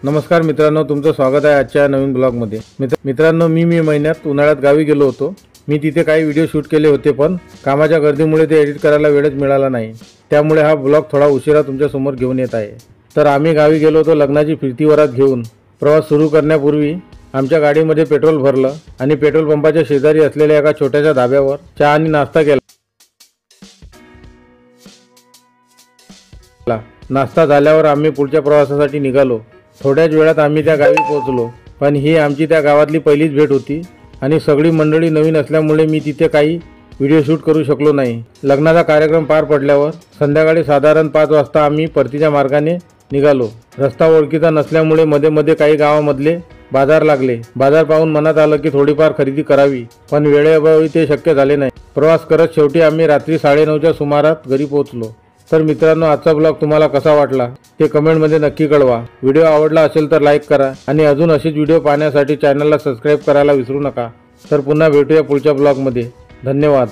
नमस्कार मित्रांनो, तुमचं स्वागत आहे आजच्या नवीन ब्लॉगमध्ये। मित्रांनो, मी महिन्यात उन्हाळ्यात गावी गेलो होतो। मी तिथे काही व्हिडिओ शूट केले होते, पण कामाच्या गर्दीमुळे ते एडिट करायला वेळच मिळाला नाही। त्यामुळे हा ब्लॉग थोडा उशिरा तुमच्या समोर घेऊन येत आहे। तर आम्ही गावी गेलो होतो लग्नाची फिरती वरात घेऊन। प्रवास सुरू करण्यापूर्वी आमच्या गाडीमध्ये पेट्रोल भरलं आणि पेट्रोल पंपाच्या शेजारी असलेल्या एका छोट्याशा धाब्यावर चहा आणि नाश्ता केला। नाश्ता झाल्यावर आम्ही पुढच्या प्रवासासाठी निघालो। थोड्याच वेळात आम्ही त्या गावी पोहोचलो, पण ही आमची त्या गावातली पहिलीच भेट होती आणि सगळी मंडळी नवीन असल्यामुळे मी तिथे काही व्हिडिओ शूट करू शकलो नाही। लग्नाचा कार्यक्रम पार पडल्यावर संध्याकाळी साधारण 5 वाजता आम्ही परतीच्या मार्गाने निघालो। रस्ता ओळखीचा नसल्यामुळे मध्ये मध्ये काही गावांमधले बाजार लागले। बाजार पाहून मनात आलं की थोडीफार खरेदी करावी, पण वेळेअभावी ते शक्य झाले नाही। प्रवास करत शेवटी आम्ही रात्री 9:30च्या सुमारास घरी पोहोचलो। तर मित्रांनो, आजचा ब्लॉग तुम्हाला कसा वाटला ते कमेंटमध्ये नक्की कळवा। व्हिडिओ आवडला असेल तर लाईक करा आणि अजून असेच व्हिडिओ पाहण्यासाठी चॅनलला सबस्क्राईब करायला विसरू नका। तर पुन्हा भेटूया पुढच्या ब्लॉगमध्ये। धन्यवाद।